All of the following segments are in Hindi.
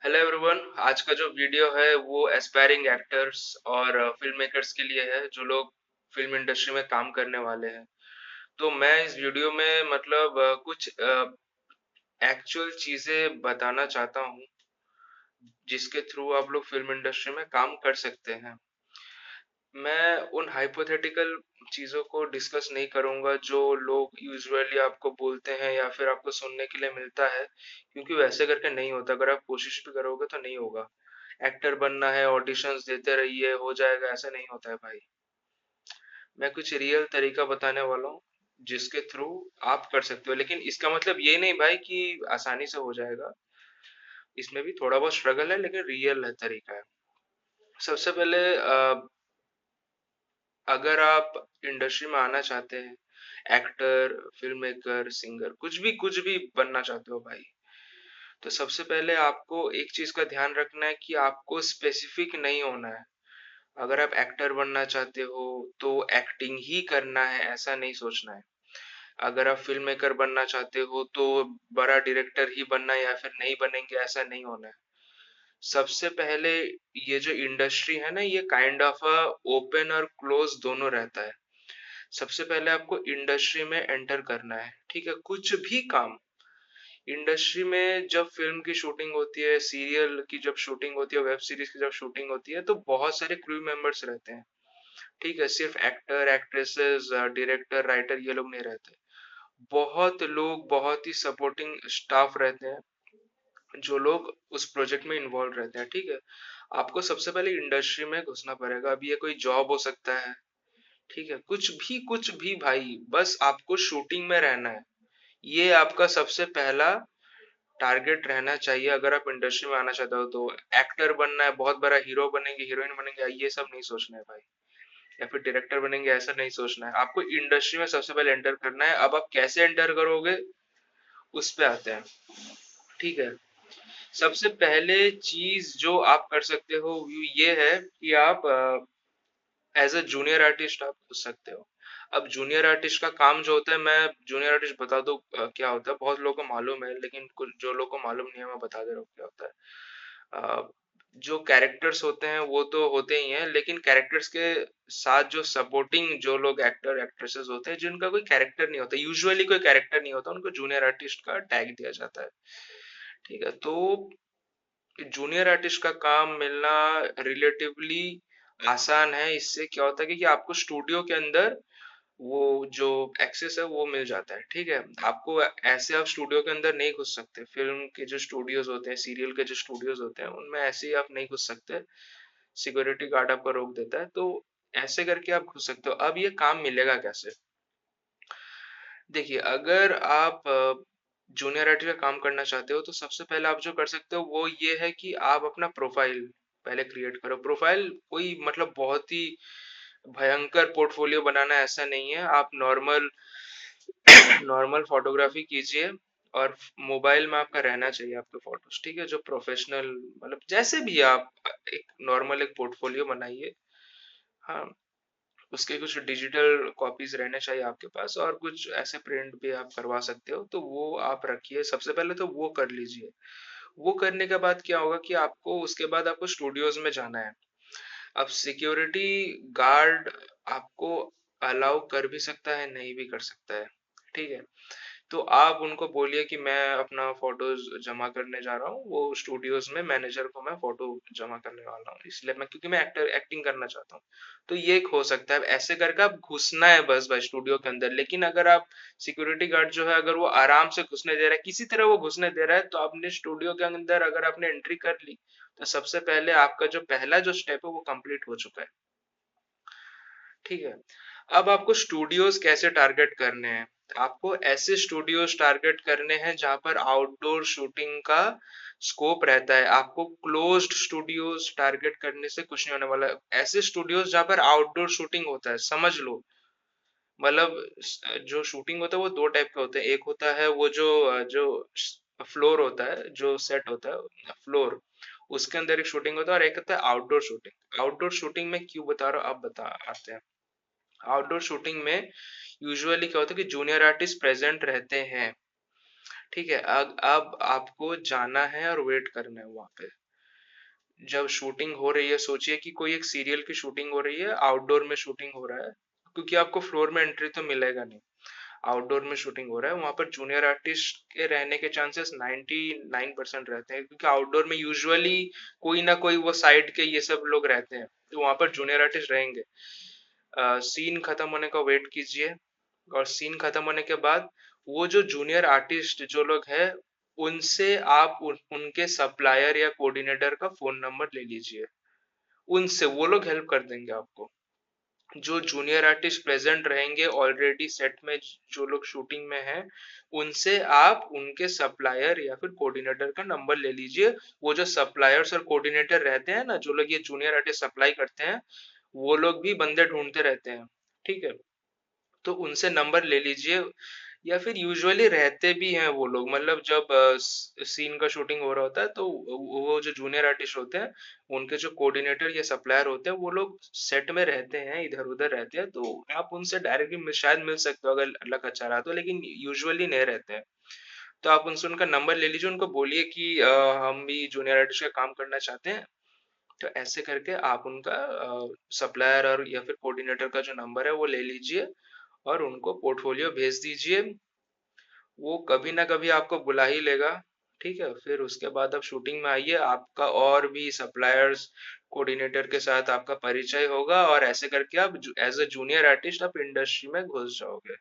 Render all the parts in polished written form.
Hello everyone. आज का जो वीडियो है वो एस्पायरिंग एक्टर्स और फिल्म मेकर्स के लिए है जो लोग फिल्म इंडस्ट्री में काम करने वाले हैं। तो मैं इस वीडियो में मतलब कुछ एक्चुअल चीजें बताना चाहता हूँ जिसके थ्रू आप लोग फिल्म इंडस्ट्री में काम कर सकते हैं। मैं उन हाइपोथेटिकल चीजों को डिस्कस नहीं करूंगा जो लोग यूजुअली आपको बोलते हैं या फिर आपको सुनने के लिए मिलता है, क्योंकि वैसे करके नहीं होता। अगर आप कोशिश भी करोगे तो नहीं होगा। एक्टर बनना है, ऑडिशंस देते रहिए, हो जाएगा, ऐसा नहीं होता है भाई। मैं कुछ रियल तरीका बताने वाला हूँ जिसके थ्रू आप कर सकते हो, लेकिन इसका मतलब ये नहीं भाई कि आसानी से हो जाएगा। इसमें भी थोड़ा बहुत स्ट्रगल है, लेकिन रियल है तरीका है। सबसे पहले अगर आप इंडस्ट्री में आना चाहते हैं, एक्टर, फिल्म मेकर, सिंगर, कुछ भी बनना चाहते हो भाई, तो सबसे पहले आपको एक चीज का ध्यान रखना है कि आपको स्पेसिफिक नहीं होना है। अगर आप एक्टर बनना चाहते हो तो एक्टिंग ही करना है, ऐसा नहीं सोचना है। अगर आप फिल्म मेकर बनना चाहते हो तो बड़ा डायरेक्टर ही बनना है या फिर नहीं बनेंगे, ऐसा नहीं होना है। सबसे पहले ये जो इंडस्ट्री है ना, ये काइंड ऑफ अ ओपन और क्लोज दोनों रहता है। सबसे पहले आपको इंडस्ट्री में एंटर करना है, ठीक है। कुछ भी काम इंडस्ट्री में, जब फिल्म की शूटिंग होती है, सीरियल की जब शूटिंग होती है, वेब सीरीज की जब शूटिंग होती है, तो बहुत सारे क्रू मेंबर्स रहते हैं, ठीक है। सिर्फ एक्टर, एक्ट्रेसेस, डायरेक्टर, राइटर ये लोग नहीं रहते। बहुत लोग, बहुत ही सपोर्टिंग स्टाफ रहते हैं जो लोग उस प्रोजेक्ट में इन्वॉल्व रहते हैं, ठीक है। आपको सबसे पहले इंडस्ट्री में घुसना पड़ेगा। अब ये कोई जॉब हो सकता है, ठीक है, कुछ भी भाई, बस आपको शूटिंग में रहना है। ये आपका सबसे पहला टारगेट रहना चाहिए अगर आप इंडस्ट्री में आना चाहते हो तो। एक्टर बनना है, बहुत बड़ा हीरो बनेंगे, हीरोइन बनेंगे, ये सब नहीं सोचना है भाई। या फिर डायरेक्टर बनेंगे, ऐसा नहीं सोचना है। आपको इंडस्ट्री में सबसे पहले एंटर करना है। अब आप कैसे एंटर करोगे उस पे आते हैं, ठीक है। सबसे पहले चीज जो आप कर सकते हो वो ये है कि आप एज अ जूनियर आर्टिस्ट आप घुस सकते हो। अब जूनियर आर्टिस्ट का काम जो होता है, मैं जूनियर आर्टिस्ट बता दूं क्या होता है। बहुत लोगों को मालूम है, लेकिन कुछ जो लोगों को मालूम नहीं है मैं बता दे रहा हूँ क्या होता है। जो कैरेक्टर्स होते हैं वो तो होते ही हैं, लेकिन कैरेक्टर्स के साथ जो सपोर्टिंग जो लोग एक्टर एक्ट्रेसेस होते हैं जिनका कोई कैरेक्टर नहीं होता, यूजुअली कोई कैरेक्टर नहीं होता, उनको जूनियर आर्टिस्ट का टैग दिया जाता है, ठीक है। तो जूनियर आर्टिस्ट का काम मिलना रिलेटिवली आसान है। इससे क्या होता है कि आपको स्टूडियो के अंदर वो जो एक्सेस है वो मिल जाता है, ठीक है। आपको ऐसे आप स्टूडियो के अंदर नहीं घुस सकते। फिल्म के जो स्टूडियोज होते हैं, सीरियल के जो स्टूडियोज होते हैं, उनमें ऐसे ही आप नहीं घुस सकते। सिक्योरिटी गार्ड आपको रोक देता है। तो ऐसे करके आप घुस सकते हो। अब ये काम मिलेगा कैसे? देखिए, अगर आप जूनियर आर्टिस्ट का काम करना चाहते हो तो सबसे पहले आप जो कर सकते हो वो ये है कि आप अपना प्रोफाइल पहले क्रिएट करो। प्रोफाइल कोई मतलब बहुत ही भयंकर पोर्टफोलियो बनाना ऐसा नहीं है। आप नॉर्मल नॉर्मल फोटोग्राफी कीजिए, और मोबाइल में आपका रहना चाहिए आपके फोटोज, ठीक है, जो प्रोफेशनल, मतलब जैसे भी आप एक नॉर्मल एक पोर्टफोलियो बनाइए। हाँ, उसके कुछ डिजिटल कॉपीज रहने चाहिए आपके पास, और कुछ ऐसे प्रिंट भी आप करवा सकते हो, तो वो आप रखिए। सबसे पहले तो वो कर लीजिए। वो करने के बाद क्या होगा कि आपको उसके बाद आपको स्टूडियोज में जाना है। अब सिक्योरिटी गार्ड आपको अलाउ कर भी सकता है, नहीं भी कर सकता है, ठीक है। तो आप उनको बोलिए कि मैं अपना फोटोज जमा करने जा रहा हूँ वो स्टूडियोज में, मैनेजर को मैं फोटो जमा करने वाला हूँ, इसलिए मैं, क्योंकि मैं एक्टिंग करना चाहता हूँ। तो ये एक हो सकता है। ऐसे करके आप घुसना है बस भाई स्टूडियो के अंदर। लेकिन अगर आप, सिक्योरिटी गार्ड जो है अगर वो आराम से घुसने दे रहा है, किसी तरह वो घुसने दे रहा है, तो आपने स्टूडियो के अंदर अगर आपने एंट्री कर ली, तो सबसे पहले आपका जो पहला जो स्टेप है वो कंप्लीट हो चुका है, ठीक है। अब आपको स्टूडियोज कैसे टारगेट करने हैं? आपको ऐसे स्टूडियोज टारगेट करने हैं जहां पर आउटडोर शूटिंग का स्कोप रहता है। आपको क्लोज्ड स्टूडियोज टारगेट करने से कुछ नहीं होने वाला। ऐसे स्टूडियोज जहां पर आउटडोर शूटिंग होता है, समझ लो, मतलब जो शूटिंग होता है वो दो टाइप के होते हैं। एक होता है वो जो फ्लोर होता है, जो सेट होता है फ्लोर, उसके अंदर एक शूटिंग होता है, और एक होता है आउटडोर शूटिंग। आउटडोर शूटिंग में क्यों बता रहा हूँ, आप बता आते हैं। आउटडोर शूटिंग में यूजुअली क्या होता है कि जूनियर आर्टिस्ट प्रेजेंट रहते हैं, ठीक है, अब आपको जाना है और वेट करना है वहां पे। जब शूटिंग हो रही है, सोचिए कि कोई एक सीरियल की शूटिंग हो रही है, आउटडोर में शूटिंग हो रहा है, क्योंकि आपको फ्लोर में एंट्री तो मिलेगा नहीं। आउटडोर में शूटिंग हो रहा है, वहां पर जूनियर आर्टिस्ट के रहने के चांसेस 99% रहते हैं, क्योंकि आउटडोर में यूजुअली कोई ना कोई वो साइड के ये सब लोग रहते हैं, तो वहां पर जूनियर आर्टिस्ट रहेंगे। सीन खत्म होने का वेट कीजिए, और सीन खत्म होने के बाद वो जो जूनियर आर्टिस्ट जो लोग हैं, उनसे आप उनके सप्लायर या कोऑर्डिनेटर का फोन नंबर ले लीजिए। उनसे वो लोग हेल्प कर देंगे आपको। जो जूनियर आर्टिस्ट प्रेजेंट रहेंगे ऑलरेडी सेट में, जो लोग शूटिंग में हैं, उनसे आप उनके सप्लायर या फिर कोऑर्डिनेटर का नंबर ले लीजिए। वो जो सप्लायर्स और कोऑर्डिनेटर रहते हैं ना, जो लोग ये जूनियर आर्टिस्ट सप्लाई करते हैं, वो लोग भी बंदे ढूंढते रहते हैं। ठीक है, तो उनसे नंबर ले लीजिए। या फिर यूजुअली रहते भी हैं वो लोग, मतलब जब सीन का शूटिंग हो रहा होता है, तो वो जो जूनियर आर्टिस्ट होते हैं, उनके जो कोऑर्डिनेटर या सप्लायर होते हैं, वो लोग सेट में रहते हैं, इधर उधर रहते हैं, तो आप उनसे डायरेक्टली शायद मिल सकते हो अगर लक अच्छा रहा तो, लेकिन यूजुअली नहीं रहते हैं। तो आप उनसे उनका नंबर ले लीजिए, उनको बोलिए कि हम भी जूनियर आर्टिस्ट का काम करना चाहते हैं। तो ऐसे करके आप उनका सप्लायर और या फिर कोऑर्डिनेटर का जो नंबर है वो ले लीजिए, और उनको पोर्टफोलियो भेज दीजिए। वो कभी ना कभी आपको बुला ही लेगा। ठीक है, फिर उसके बाद आप शूटिंग में आइए, आपका और भी सप्लायर्स कोऑर्डिनेटर के साथ आपका परिचय होगा, और ऐसे करके आप एज अ जूनियर आर्टिस्ट आप इंडस्ट्री में घुस जाओगे।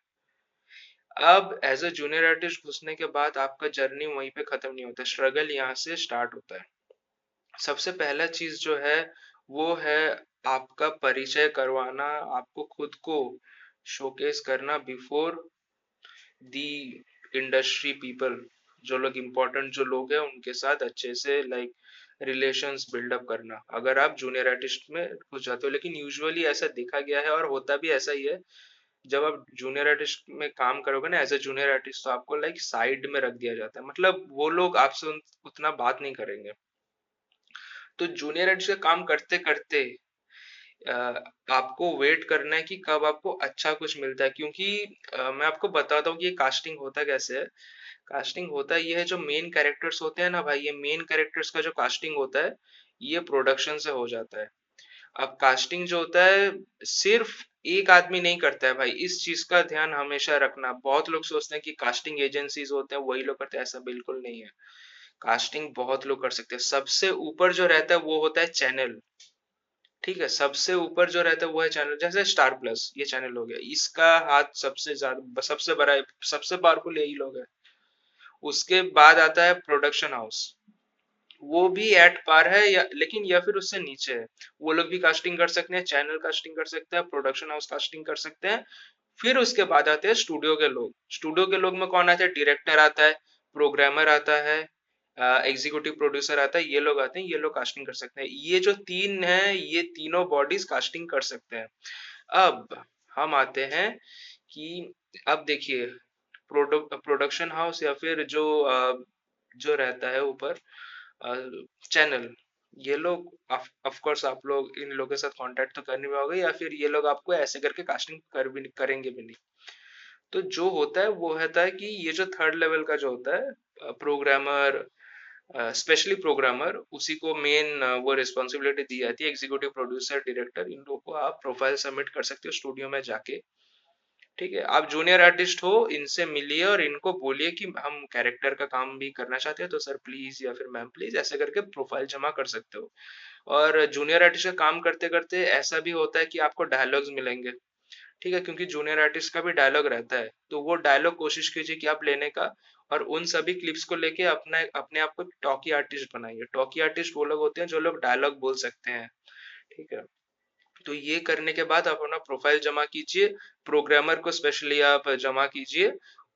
अब एज अ जूनियर आर्टिस्ट घुसने के बाद आपका जर्नी वहीं पे खत्म नहीं होता, स्ट्रगल यहाँ से स्टार्ट होता है। सबसे पहला चीज जो है वो है आपका परिचय करवाना, आपको खुद को शोकेस करना बिफोर दी इंडस्ट्री पीपल। जो लोग इम्पोर्टेंट जो लोग हैं उनके साथ अच्छे से लाइक रिलेशंस बिल्डअप करना, अगर आप जूनियर आर्टिस्ट में घुस जाते हो। लेकिन यूजुअली ऐसा देखा गया है और होता भी ऐसा ही है, जब आप जूनियर आर्टिस्ट में काम करोगे ना एज अ जूनियर आर्टिस्ट, तो आपको लाइक साइड में रख दिया जाता है, मतलब वो लोग आपसे उतना बात नहीं करेंगे। तो जूनियर आर्टिस्ट का काम करते करते अ, आपको वेट करना है कि कब आपको अच्छा कुछ मिलता है, क्योंकि मैं आपको बताता हूँ कि ये कास्टिंग होता कैसे है। कास्टिंग होता ये है, जो मेन कैरेक्टर्स होते हैं ना भाई, ये मेन कैरेक्टर्स का जो कास्टिंग होता है, ये प्रोडक्शन से हो जाता है। अब कास्टिंग जो होता है, सिर्फ एक आदमी नहीं करता है भाई, इस चीज का ध्यान हमेशा रखना। बहुत लोग सोचते हैं कि कास्टिंग एजेंसीज होते हैं वही लोग करते हैं, ऐसा बिल्कुल नहीं है। कास्टिंग बहुत लोग कर सकते हैं, सबसे ऊपर जो रहता है वो होता है चैनल। ठीक है, सबसे ऊपर जो रहता है वो है चैनल, जैसे स्टार प्लस ये चैनल हो गया, इसका हाथ सबसे ज्यादा सबसे बड़ा है, सबसे पावरफुल यही लोग है। उसके बाद आता है प्रोडक्शन हाउस, वो भी एट पार है, या लेकिन या फिर उससे नीचे है। वो लोग भी कास्टिंग कर सकते हैं, चैनल कास्टिंग कर सकते हैं, प्रोडक्शन हाउस कास्टिंग कर सकते हैं। फिर उसके बाद आते हैं स्टूडियो के लोग। स्टूडियो के लोग में कौन आता है? डायरेक्टर आता है, प्रोग्रामर आता है, एग्जीक्यूटिव प्रोड्यूसर आता है, ये लोग आते हैं, ये लोग कास्टिंग कर सकते हैं। ये जो तीन है, ये तीनों बॉडीज कास्टिंग कर सकते हैं। अब हम आते हैं कि अब देखिए, प्रोडक्शन हाउस या फिर जो रहता है ऊपर चैनल, ये लोग ऑफ कोर्स आप लोग इन लोगों के साथ कांटेक्ट तो करने में होगा, या फिर ये लोग आपको ऐसे करके कास्टिंग कर भी करेंगे भी नहीं। तो जो होता है वो होता है कि ये जो थर्ड लेवल का जो होता है प्रोग्रामर, स्पेशली प्रोग्रामर, उसी को मेन वो रिस्पॉन्सिबिलिटी दी जाती है। एग्जीक्यूटिव प्रोड्यूसर, डायरेक्टर, इन लोगों को आप प्रोफाइल सबमिट कर सकते हो स्टूडियो में जाके। ठीक है, आप जूनियर आर्टिस्ट हो, इनसे मिलिए और इनको बोलिए कि हम कैरेक्टर का काम भी करना चाहते हैं, तो सर प्लीज या फिर मैम प्लीज, ऐसे करके प्रोफाइल जमा कर सकते हो। और जूनियर आर्टिस्ट का काम करते करते ऐसा भी होता है कि आपको डायलॉग्स मिलेंगे। ठीक है, क्योंकि जूनियर आर्टिस्ट का भी डायलॉग रहता है, तो वो डायलॉग कोशिश कीजिए कि आप लेने का, और उन सभी क्लिप्स को लेके अपना अपने आप को टॉकी आर्टिस्ट बनाइए। टॉकी आर्टिस्ट वो लोग होते हैं जो लोग डायलॉग बोल सकते हैं। ठीक है, तो ये करने के बाद आप अपना प्रोफाइल जमा कीजिए, प्रोग्रामर को स्पेशली आप जमा कीजिए।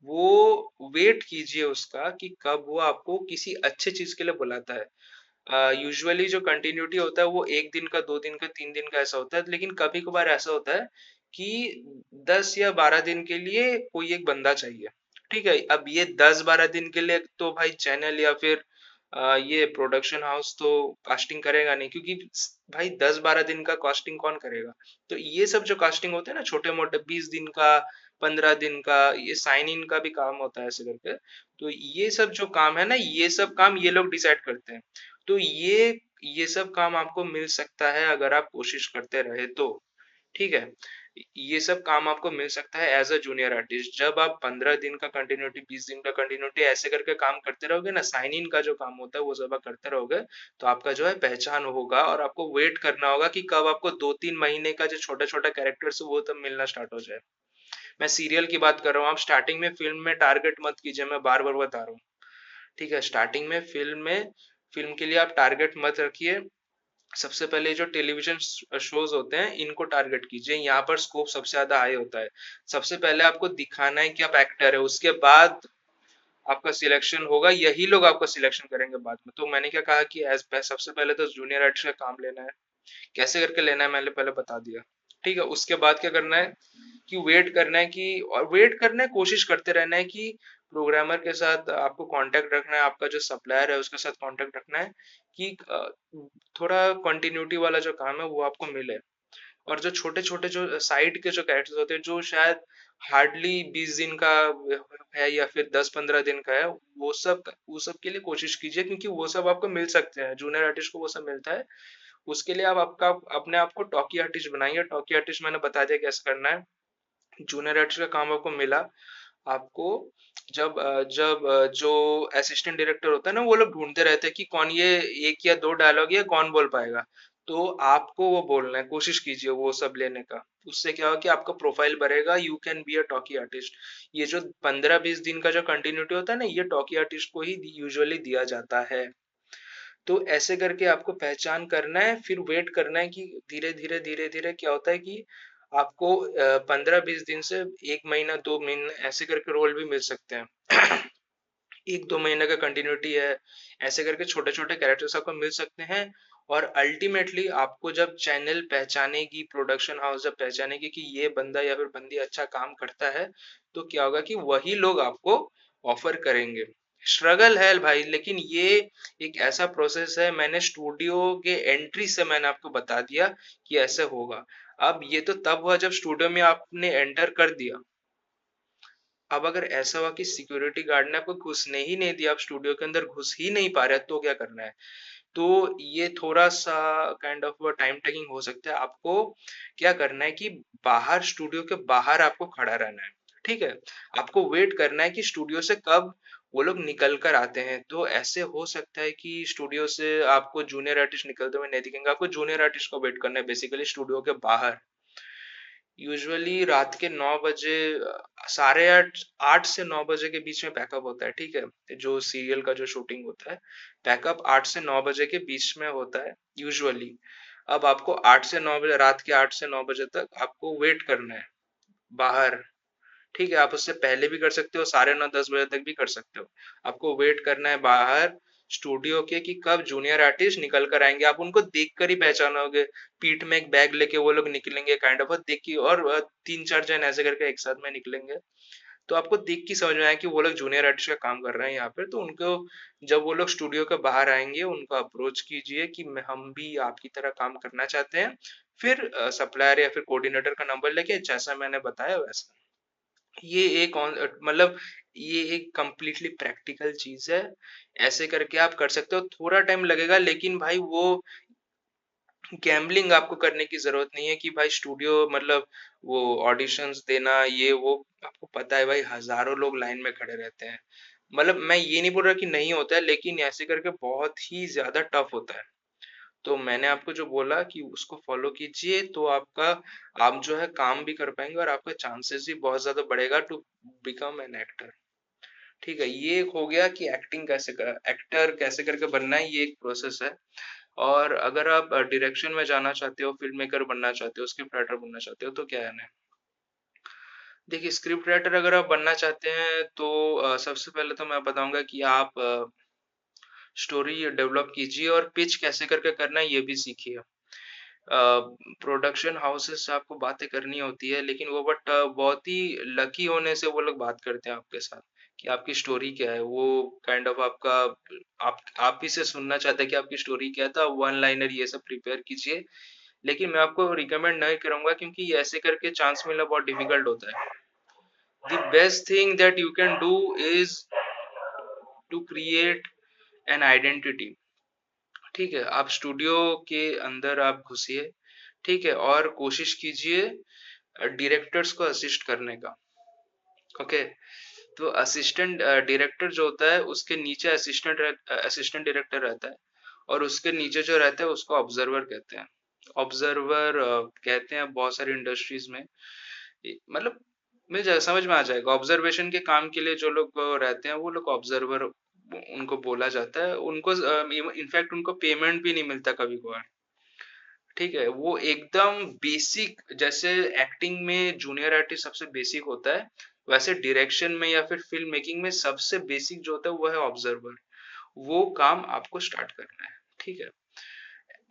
वो वेट कीजिए उसका कि कब वो आपको किसी अच्छे चीज के लिए बुलाता है। यूजुअली जो कंटिन्यूटी होता है वो एक दिन का, 2 दिन का, 3 दिन का ऐसा होता है, लेकिन कभी कभार ऐसा होता है कि 10 या 12 दिन के लिए कोई एक बंदा चाहिए। ठीक है, अब ये 10-12 दिन के लिए तो भाई चैनल या फिर ये प्रोडक्शन हाउस तो कास्टिंग करेगा नहीं, क्योंकि भाई 10-12 दिन का कास्टिंग कौन करेगा? तो ये सब जो कास्टिंग होते हैं ना, छोटे मोटे 20 दिन का, 15 दिन का, ये साइन इन का भी काम होता है ऐसे करके। तो ये सब जो काम है ना, ये सब काम ये लोग डिसाइड करते हैं। तो ये सब काम आपको मिल सकता है अगर आप कोशिश करते रहे तो। ठीक है, ये सब काम आपको मिल सकता है एज अ जूनियर आर्टिस्ट, जब आप 15 दिन का कंटिन्यूटी, 20 दिन का कंटिन्यूटी ऐसे करके काम करते रहोगे ना, साइन इन का जो काम होता है वो सब आप करते रहोगे, तो आपका जो है पहचान होगा। और आपको वेट करना होगा कि कब आपको 2-3 महीने का जो छोटा छोटा कैरेक्टर्स है वो तब मिलना स्टार्ट हो जाए। मैं सीरियल की बात कर रहा हूँ, आप स्टार्टिंग में फिल्म में टारगेट मत कीजिए, मैं बार बार बता रहा हूँ। ठीक है, स्टार्टिंग में फिल्म के लिए आप टारगेट मत रखिए। सबसे पहले जो टेलीविजन शोज होते हैं इनको टारगेट कीजिए, यहाँ पर स्कोप सबसे ज्यादा हाई होता है। सबसे पहले आपको दिखाना है कि आप एक्टर है, उसके बाद आपका सिलेक्शन होगा, यही लोग आपका सिलेक्शन करेंगे बाद में। तो मैंने क्या कहा कि सबसे पहले तो जूनियर आर्टिस्ट का काम लेना है। कैसे करके लेना है मैंने पहले बता दिया। ठीक है, उसके बाद क्या करना है कि वेट करना है कि, और वेट करना है, कोशिश करते रहना है कि प्रोग्रामर के साथ आपको कांटेक्ट रखना है, आपका जो सप्लायर है उसके साथ कांटेक्ट रखना है कि थोड़ा कंटिन्यूटी वाला जो काम है वो आपको मिले। और जो छोटे छोटे जो साइड के जो कैरेक्टर्स होते हैं जो शायद हार्डली 20 दिन का है या फिर 10-15 दिन का है, वो सब के लिए कोशिश कीजिए, क्योंकि वो सब आपको मिल सकते हैं, जूनियर आर्टिस्ट को वो सब मिलता है। उसके लिए आप आपका अपने आप को टॉकी आर्टिस्ट बनाइए। टॉकी आर्टिस्ट मैंने बता दिया कैसे करना है। जूनियर आर्टिस्ट का काम आपको मिला, आपको जब जो असिस्टेंट डायरेक्टर होता है ना, वो लोग ढूंढते रहते हैं कि कौन ये एक या दो डायलॉग ये कौन बोल पाएगा, तो आपको वो बोलना है, कोशिश कीजिए वो सब लेने का। उससे क्या होगा कि आपका प्रोफाइल बढ़ेगा, you can be a talkie artist. ये जो 15-20 दिन का जो कंटिन्यूटी होता है ना, ये टॉकी आर्टिस्ट को ही यूजुअली दिया जाता है। तो ऐसे करके आपको पहचान करना है, फिर वेट करना है कि धीरे धीरे क्या होता है कि आपको 15-20 दिन से 1 महीना 2 महीने ऐसे करके रोल भी मिल सकते हैं। 1-2 महीने का कंटिन्यूटी है, ऐसे करके छोटे छोटे कैरेक्टर्स आपको मिल सकते हैं। और अल्टीमेटली आपको जब चैनल पहचानेगी, प्रोडक्शन हाउस जब पहचानेगी कि ये बंदा या फिर बंदी अच्छा काम करता है, तो क्या होगा कि वही लोग आपको ऑफर करेंगे। स्ट्रगल है भाई, लेकिन ये एक ऐसा प्रोसेस है, मैंने स्टूडियो के एंट्री से मैंने आपको बता दिया कि ऐसे होगा। अब ये तो तब हुआ जब स्टूडियो में आपने एंटर कर दिया। अब अगर ऐसा हुआ कि सिक्योरिटी गार्ड ने आपको घुसने ही नहीं दिया, आप स्टूडियो के अंदर घुस ही नहीं पा रहे, तो क्या करना है? तो ये थोड़ा सा काइंड ऑफ टाइम टेकिंग हो सकता है। आपको क्या करना है कि बाहर, स्टूडियो के बाहर आपको खड़ा रहना है। ठीक है, आपको वेट करना है कि स्टूडियो से कब वो लोग निकल कर आते हैं। तो ऐसे हो सकता है कि स्टूडियो से आपको जूनियर आर्टिस्ट निकलते हुए नहीं दिखेंगे, आपको जूनियर आर्टिस्ट को वेट करना है बेसिकली स्टूडियो के बाहर। यूजुअली रात के 9 बजे, 8:30, 8 से 9 बजे के बीच में पैकअप होता है। ठीक है, जो सीरियल का जो शूटिंग होता है, पैकअप 8 से 9 बजे के बीच में होता है यूजुअली। अब आपको 8 से 9 बजे, रात के 8 से 9 बजे तक आपको वेट करना है बाहर। ठीक है, आप उससे पहले भी कर सकते हो, 9:30-10 बजे तक भी कर सकते हो। आपको वेट करना है बाहर स्टूडियो के कि कब जूनियर आर्टिस्ट निकल कर आएंगे। आप उनको देख कर ही पहचानोगे, पीठ में एक बैग लेके वो लोग निकलेंगे काइंड ऑफ, देख के, और 3-4 जन ऐसे करके एक साथ में निकलेंगे। तो आपको देख के समझ में आया कि वो लोग जूनियर आर्टिस्ट का काम कर रहे हैं यहाँ पे। तो उनको, जब वो लोग स्टूडियो के बाहर आएंगे, उनको अप्रोच कीजिए कि हम भी आपकी तरह काम करना चाहते हैं। फिर सप्लायर या फिर कोऑर्डिनेटर का नंबर लेके, जैसा मैंने बताया वैसा। ये एक मतलब ये एक कंप्लीटली प्रैक्टिकल चीज है। ऐसे करके आप कर सकते हो, थोड़ा टाइम लगेगा, लेकिन भाई वो गैम्बलिंग आपको करने की जरूरत नहीं है कि भाई स्टूडियो मतलब वो ऑडिशंस देना ये वो। आपको पता है भाई, हजारों लोग लाइन में खड़े रहते हैं। मतलब मैं ये नहीं बोल रहा कि नहीं होता है, लेकिन ऐसे करके बहुत ही ज्यादा टफ होता है। तो मैंने आपको जो बोला कि उसको फॉलो कीजिए, तो आपका, आप जो है काम भी कर पाएंगे और आपका चांसेस भी बहुत ज्यादा बढ़ेगा टू बिकम एन एक्टर। ठीक है, ये एक हो गया कि एक्टिंग कैसे कर, एक्टर कैसे करके बनना है, ये एक प्रोसेस है। और अगर आप डायरेक्शन में जाना चाहते हो, फिल्म मेकर बनना चाहते हो, स्क्रिप्ट राइटर बनना चाहते हो, तो क्या है ना, देखिए स्क्रिप्ट राइटर अगर आप बनना चाहते हैं तो सबसे पहले तो मैं बताऊंगा कि आप स्टोरी डेवलप कीजिए और पिच कैसे करके करना है ये भी सीखिए। प्रोडक्शन हाउसेस से आपको बातें करनी होती है, लेकिन वो बट बहुत ही लकी होने से वो लोग बात करते हैं आपके साथ कि आपकी स्टोरी क्या है। वो काइंड ऑफ आपका, आप ही से सुनना चाहते हैं कि आपकी स्टोरी क्या था, वन लाइनर ये सब प्रिपेयर कीजिए। लेकिन मैं आपको रिकमेंड नहीं करूंगा, क्योंकि ये ऐसे करके चांस मिलना बहुत डिफिकल्ट होता है। the best thing that you can do is to create an identity। ठीक है, आप स्टूडियो के अंदर आप घुसिए, ठीक है, और कोशिश कीजिए डायरेक्टर्स को असिस्ट करने का। ओके, तो असिस्टेंट डायरेक्टर जो होता है उसके नीचे असिस्टेंट डायरेक्टर रहता है, और उसके नीचे जो रहता है उसको ऑब्जर्वर कहते हैं। ऑब्जर्वर कहते हैं बहुत सारी इंडस्ट्रीज में, मतलब मिल जाएगा, समझ में आ जाएगा। ऑब्जर्वेशन के काम के लिए जो लोग रहते हैं वो लोग ऑब्जर्वर उनको बोला जाता है। उनको इनफैक्ट उनको पेमेंट भी नहीं मिलता कभी कभार। ठीक है, वो एकदम बेसिक, जैसे एक्टिंग में जूनियर आर्टिस्ट सबसे बेसिक होता है, वैसे डायरेक्शन में या फिर फिल्म मेकिंग में सबसे बेसिक जो होता है वो है ऑब्जर्वर। वो काम आपको स्टार्ट करना है। ठीक है,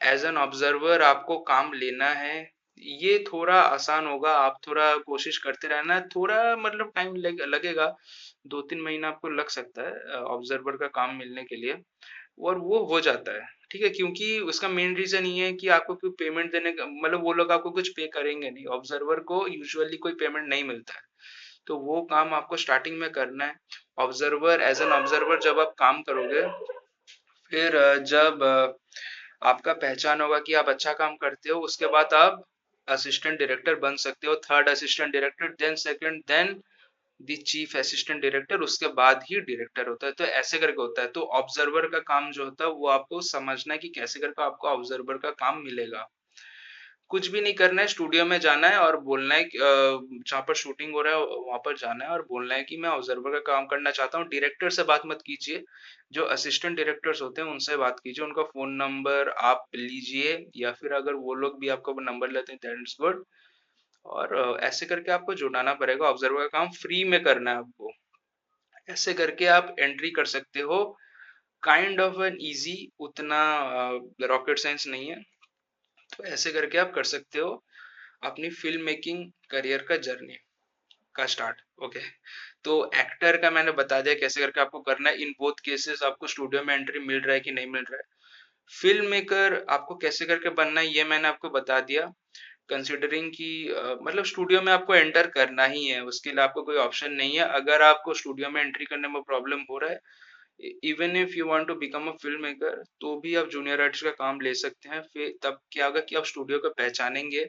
एज एन ऑब्जर्वर आपको काम लेना है। ये थोड़ा आसान होगा, आप थोड़ा कोशिश करते रहना, थोड़ा मतलब टाइम लगेगा, 2-3 महीना आपको लग सकता है ऑब्जर्वर का काम मिलने के लिए, और वो हो जाता है। ठीक है, क्योंकि उसका मेन रीजन ये है कि आपको कोई पेमेंट देने का, मतलब वो लोग आपको कुछ पे करेंगे नहीं, ऑब्जर्वर को यूजुअली कोई पेमेंट नहीं मिलता है, तो वो काम आपको स्टार्टिंग में करना है। ऑब्जर्वर, एज एन ऑब्जर्वर जब आप काम करोगे, फिर जब आपका पहचान होगा कि आप अच्छा काम करते हो, उसके बाद आप असिस्टेंट डायरेक्टर बन सकते हो, third assistant director, then second, then the chief assistant director, उसके बाद ही डायरेक्टर होता है। तो ऐसे करके होता है। तो ऑब्जर्वर का काम जो होता है वो आपको समझना है कि कैसे करके आपको ऑब्जर्वर का काम मिलेगा। कुछ भी नहीं करना है, स्टूडियो में जाना है और बोलना है जहाँ पर शूटिंग हो रहा है वहां पर जाना है और बोलना है कि मैं ऑब्जर्वर का काम करना चाहता हूँ। डायरेक्टर से बात मत कीजिए, जो असिस्टेंट डायरेक्टर्स होते हैं उनसे बात कीजिए, उनका फोन नंबर आप लीजिए, या फिर अगर वो लोग भी आपका नंबर लेते हैं दैट्स गुड। और ऐसे करके आपको जुटाना पड़ेगा, ऑब्जर्वर का काम फ्री में करना है आपको। ऐसे करके आप एंट्री कर सकते हो, काइंड ऑफ एन इजी, उतना रॉकेट साइंस नहीं है। तो ऐसे करके आप कर सकते हो अपनी फिल्म मेकिंग करियर का जर्नी का स्टार्ट। ओके, तो एक्टर का मैंने बता दिया कैसे करके आपको करना है। इन बोथ केसेस आपको स्टूडियो में एंट्री मिल रहा है कि नहीं मिल रहा है। फिल्म मेकर आपको कैसे करके बनना है ये मैंने आपको बता दिया। कंसिडरिंग कि मतलब स्टूडियो में आपको एंटर करना ही है, उसके लिए आपको कोई ऑप्शन नहीं है। अगर आपको स्टूडियो में एंट्री करने में प्रॉब्लम हो रहा है, even if you want to become a film maker, तो भी आप जूनियर आर्टिस्ट का काम ले सकते हैं। फिर तब क्या होगा कि आप स्टूडियो को पहचानेंगे,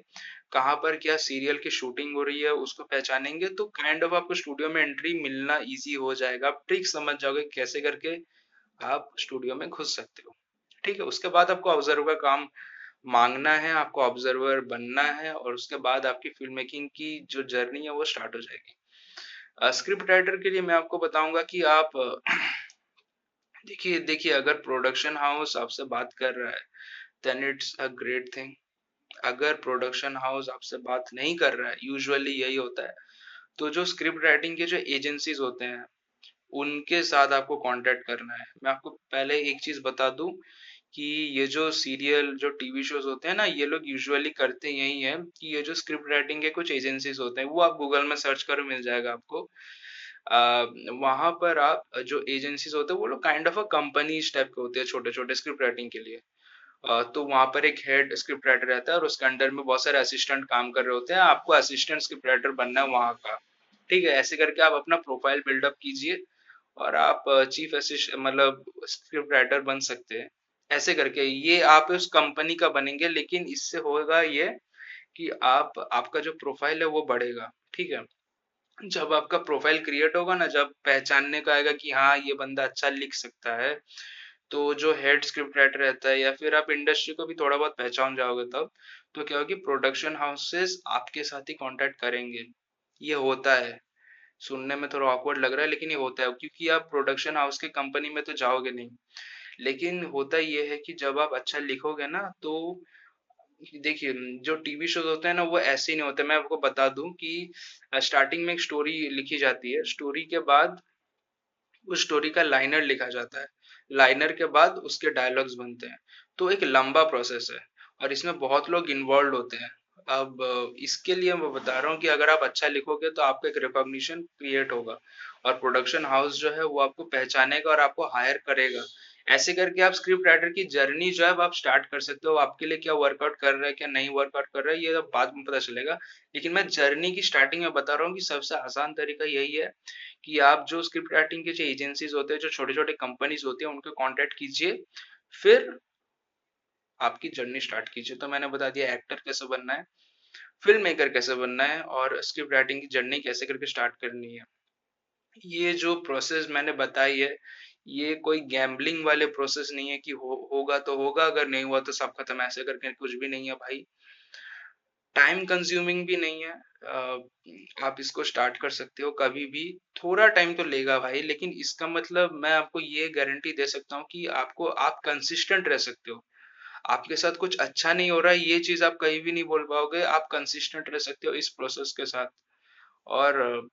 कहाँ पर क्या सीरियल की शूटिंग हो रही है उसको पहचानेंगे, तो काइंड ऑफ आपको स्टूडियो में एंट्री मिलना इजी हो जाएगा। आप ट्रिक समझ जाओगे कैसे करके आप स्टूडियो में घुस सकते हो। ठीक है, उसके बाद आपको ऑब्जर्वर का काम मांगना है, आपको ऑब्जर्वर बनना है, और उसके बाद आपकी फिल्म मेकिंग की जो जर्नी है वो स्टार्ट हो जाएगी। स्क्रिप्ट राइटर के लिए मैं आपको बताऊंगा कि आप देखिए देखिए, अगर प्रोडक्शन हाउस आपसे बात कर रहा है then it's a great thing. अगर प्रोडक्शन हाउस आपसे बात नहीं कर रहा है, यूजुअली यही होता है, तो जो स्क्रिप्ट राइटिंग के जो एजेंसीज होते हैं उनके साथ आपको कांटेक्ट करना है। मैं आपको पहले एक चीज बता दूं कि ये जो सीरियल जो टीवी शोज होते हैं ना, ये लोग यूजुअली करते यही है कि ये जो स्क्रिप्ट राइटिंग के कुछ एजेंसीज होते हैं, वो आप गूगल में सर्च करो मिल जाएगा आपको। वहां पर आप जो एजेंसीज होते हैं वो लोग kind of a companies type के होते हैं, छोटे छोटे स्क्रिप्ट राइटिंग के लिए। तो वहां पर एक हेड स्क्रिप्ट राइटर रहता है और उसके अंडर में बहुत सारे असिस्टेंट काम कर रहे होते हैं। आपको असिस्टेंट स्क्रिप्ट राइटर बनना है वहां का। ठीक है, ऐसे करके आप अपना प्रोफाइल बिल्डअप कीजिए और आप चीफ असिस्ट मतलब स्क्रिप्ट राइटर बन सकते हैं। ऐसे करके ये आप उस कंपनी का बनेंगे, लेकिन इससे होगा ये कि आप आपका जो प्रोफाइल है वो बढ़ेगा। ठीक है, जब आपका प्रोफाइल क्रिएट होगा ना, जब पहचानने का आएगा कि हाँ ये बंदा अच्छा लिख सकता है, तो जो हेड स्क्रिप्ट राइटर रहता है या फिर आप इंडस्ट्री को भी थोड़ा बहुत पहचान जाओगे तब, तो क्या होगी, प्रोडक्शन हाउसेस आपके साथ ही कांटेक्ट करेंगे। ये होता है, सुनने में थोड़ा ऑकवर्ड लग रहा है लेकिन ये होता है, क्योंकि आप प्रोडक्शन हाउस के कंपनी में तो जाओगे नहीं। लेकिन होता ये है कि जब आप अच्छा लिखोगे ना, तो देखिए जो टीवी शोज होते हैं ना वो ऐसे ही नहीं होते। मैं आपको बता दूं कि स्टार्टिंग में एक स्टोरी लिखी जाती है, स्टोरी के बाद उस स्टोरी का लाइनर लिखा जाता है, लाइनर के बाद उसके डायलॉग्स बनते हैं। तो एक लंबा प्रोसेस है और इसमें बहुत लोग इन्वॉल्व होते हैं। अब इसके लिए मैं बता रहा हूँ कि अगर आप अच्छा लिखोगे तो आपको एक रिकॉग्निशन क्रिएट होगा, और प्रोडक्शन हाउस जो है वो आपको पहचानेगा और आपको हायर करेगा। ऐसे करके आप स्क्रिप्ट राइटर की जर्नी जो है अब आप स्टार्ट कर सकते हो। आपके लिए क्या वर्कआउट कर रहा है क्या नहीं वर्कआउट कर रहा है ये अब बाद में पता चलेगा, लेकिन मैं जर्नी की स्टार्टिंग में बता रहा हूँ कि सबसे आसान तरीका यही है कि आप जो स्क्रिप्ट राइटिंग के जो एजेंसीज होते हैं, जो छोटे छोटे कंपनीज होती है, उनको कांटेक्ट कीजिए, फिर आपकी जर्नी स्टार्ट कीजिए। तो मैंने बता दिया एक्टर कैसे बनना है, फिल्म मेकर कैसे बनना है, और स्क्रिप्ट राइटिंग की जर्नी कैसे करके स्टार्ट करनी है। ये जो प्रोसेस मैंने बताई है, ये कोई गैम्बलिंग वाले प्रोसेस नहीं है कि होगा तो होगा, अगर नहीं हुआ तो सब खत्म, ऐसे करके कुछ भी नहीं है भाई। टाइम कंज्यूमिंग भी नहीं है। आप इसको स्टार्ट कर सकते हो कभी भी। थोड़ा टाइम तो लेगा भाई, लेकिन इसका मतलब मैं आपको ये गारंटी दे सकता हूँ कि आपको आप कंसिस्टेंट रह सकते हो। आपके साथ कुछ अच्छा नहीं हो रहा है, ये चीज आप कहीं भी नहीं बोल पाओगे, आप कंसिस्टेंट रह सकते हो इस प्रोसेस के साथ। और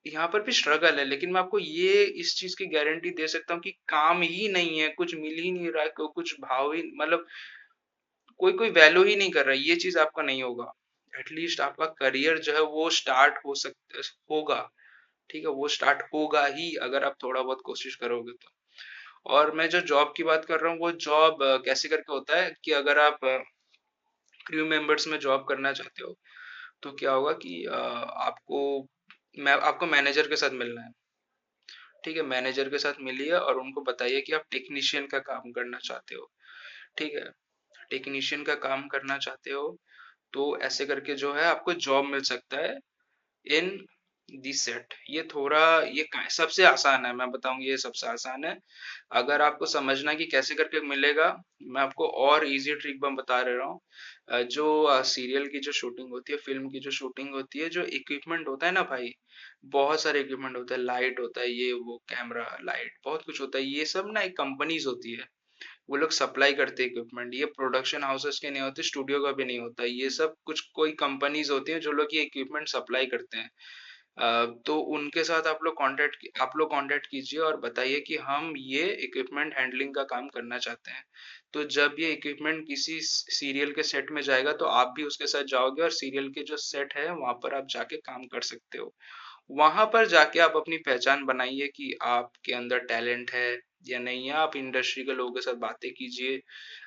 यहाँ पर भी स्ट्रगल है, लेकिन मैं आपको ये इस चीज की गारंटी दे सकता हूँ कि काम ही नहीं है, कुछ मिल ही नहीं रहा है, कुछ भाव ही मतलब कोई कोई वैल्यू ही नहीं कर रहा है, ये चीज आपका नहीं होगा। एटलीस्ट आपका करियर जो है वो स्टार्ट हो सकता होगा। ठीक है, वो स्टार्ट होगा ही अगर आप थोड़ा बहुत कोशिश करोगे तो। और मैं जो जॉब की बात कर रहा हूँ, वो जॉब कैसे करके होता है कि अगर आप क्रू मेंबर्स में जॉब करना चाहते हो, तो क्या होगा कि आपको मैं आपको मैनेजर के साथ मिलना है। ठीक है, मैनेजर के साथ मिलिए और उनको बताइए कि आप टेक्नीशियन का काम करना चाहते हो। ठीक है, टेक्नीशियन का काम करना चाहते हो, तो ऐसे करके जो है आपको जॉब मिल सकता है इन दी सेट। ये थोड़ा सबसे आसान है, मैं बताऊंगी ये सबसे आसान है। अगर आपको समझना कि कैसे करके मिलेगा, मैं आपको और इजी ट्रिक मैं बता रहा हूँ। जो सीरियल की जो शूटिंग होती है, फिल्म की जो शूटिंग होती है, जो इक्विपमेंट होता है ना भाई, बहुत सारे इक्विपमेंट होता है, लाइट होता है, ये वो कैमरा लाइट बहुत कुछ होता है, ये सब ना एक कंपनीज होती है, वो लोग सप्लाई करते हैं इक्विपमेंट। ये प्रोडक्शन हाउसेस के नहीं होते, स्टूडियो का भी नहीं होता, ये सब कुछ कोई कंपनीज होती हैं जो लोग ये इक्विपमेंट सप्लाई करते हैं। तो उनके साथ आप लोग कांटेक्ट कीजिए और बताइए कि हम ये इक्विपमेंट हैंडलिंग का काम करना चाहते हैं। तो जब ये इक्विपमेंट किसी सीरियल के सेट में जाएगा, तो आप भी उसके साथ जाओगे और सीरियल के जो सेट है वहां पर आप जाके काम कर सकते हो। वहां पर जाके आप अपनी पहचान बनाइए कि आपके अंदर टैलेंट है या नहीं है। आप इंडस्ट्री के लोगों के साथ बातें कीजिए,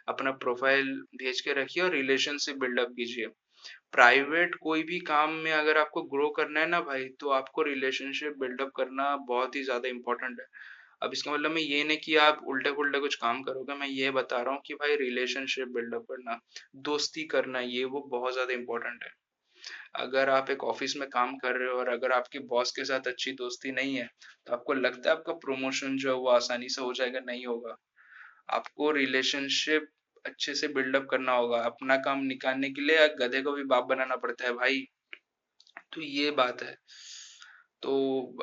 अपना प्रोफाइल भेज के रखिए और रिलेशनशिप बिल्डअप कीजिए। प्राइवेट कोई भी काम में अगर आपको ग्रो करना है ना भाई, तो आपको रिलेशनशिप बिल्डअप करना बहुत ही ज्यादा इंपॉर्टेंट है। अब इसका मतलब मैं ये नहीं कि आप उल्टे पुल्टे कुछ काम करोगे, मैं ये बता रहा हूँ कि भाई रिलेशनशिप बिल्डअप करना, दोस्ती करना, ये वो बहुत ज्यादा इंपॉर्टेंट है। अगर आप एक ऑफिस में काम कर रहे हो और अगर आपके बॉस के साथ अच्छी दोस्ती नहीं है, तो आपको लगता है आपका प्रमोशन जो है वो आसानी से हो जाएगा? नहीं होगा। आपको रिलेशनशिप अच्छे से बिल्डअप करना होगा। अपना काम निकालने के लिए गधे को भी बाप बनाना पड़ता है भाई। तो ये बात है। तो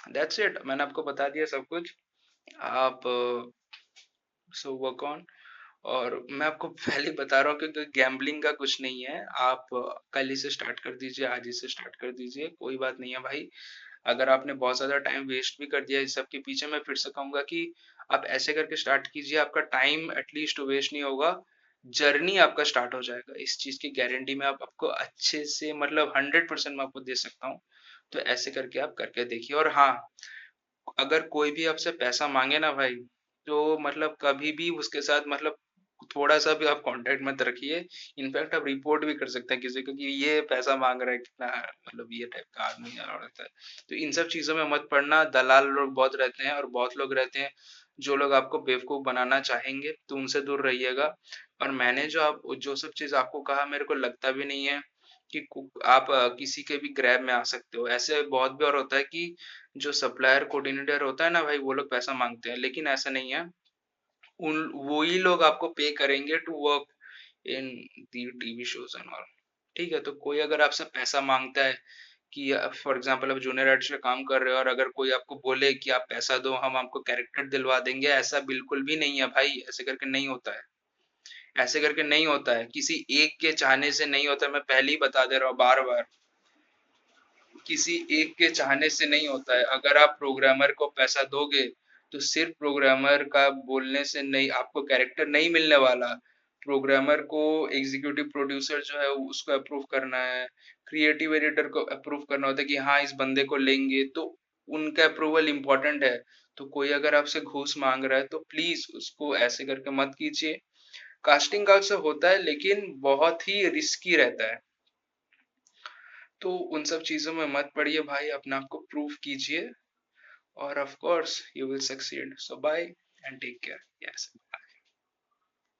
दैट्स इट, मैंने आपको बता दिया सब कुछ। आप सो वर्क ऑन। और मैं आपको पहले ही बता रहा हूँ कि गैम्बलिंग का कुछ नहीं है। आप कल ही से स्टार्ट कर दीजिए, आज ही से स्टार्ट कर दीजिए, कोई बात नहीं है भाई। अगर आपने बहुत ज्यादा टाइम वेस्ट भी कर दिया इस सब के पीछे, मैं फिर से कहूंगा कि आप ऐसे करके स्टार्ट कीजिए, आपका टाइम एटलीस्ट वेस्ट नहीं होगा। जर्नी आपका स्टार्ट हो जाएगा, इस चीज की गारंटी मैं आपको अच्छे से मतलब 100% मैं आपको दे सकता हूँ। तो ऐसे करके आप करके देखिए। और हाँ, अगर कोई भी आपसे पैसा मांगे ना भाई, तो मतलब कभी भी उसके साथ मतलब थोड़ा सा भी आप कांटेक्ट मत रखिए। इनफैक्ट आप रिपोर्ट भी कर सकते हैं किसी को कि ये पैसा मांग रहा है, कितना मतलब ये टाइप का आदमी है और रहता है। तो इन सब चीजों में मत पड़ना। दलाल लोग बहुत रहते हैं और बहुत लोग रहते हैं जो लोग आपको बेवकूफ बनाना चाहेंगे, तो उनसे दूर रहिएगा। और मैंने जो सब चीज आपको कहा, मेरे को लगता भी नहीं है कि आप किसी के भी ग्रैब में आ सकते हो। ऐसे बहुत बार होता है कि जो सप्लायर कोऑर्डिनेटर होता है ना भाई, वो लोग पैसा मांगते हैं, लेकिन ऐसा नहीं है। उन वही लोग आपको पे करेंगे to work in the TV shows and all. ठीक है, तो कोई अगर आपसे पैसा मांगता है कि फॉर एग्जांपल आप जूनियर आर्टिस्ट का काम कर रहे हो और अगर कोई आपको बोले कि आप पैसा दो हम आपको कैरेक्टर दिलवा देंगे, ऐसा बिल्कुल भी नहीं है भाई, ऐसे करके नहीं होता है। ऐसे करके नहीं होता है, किसी एक के चाहने से नहीं होता है, मैं पहले ही बता दे रहा हूँ बार बार। किसी एक के चाहने से नहीं होता है। अगर आप प्रोग्रामर को पैसा दोगे, तो सिर्फ प्रोग्रामर का बोलने से नहीं, आपको कैरेक्टर नहीं मिलने वाला। प्रोग्रामर को एग्जीक्यूटिव प्रोड्यूसर जो है उसको अप्रूव करना है, क्रिएटिव एडिटर को अप्रूव करना होता है कि हाँ इस बंदे को लेंगे, तो उनका अप्रूवल इंपॉर्टेंट है। तो कोई अगर आपसे घूस मांग रहा है तो प्लीज उसको ऐसे करके मत कीजिए। कास्टिंग काउच से होता है लेकिन बहुत ही रिस्की रहता है। तो उन सब चीजों में मत पड़िए भाई, अपने आप को प्रूव कीजिए और of course you will succeed. So bye and take care. Yes.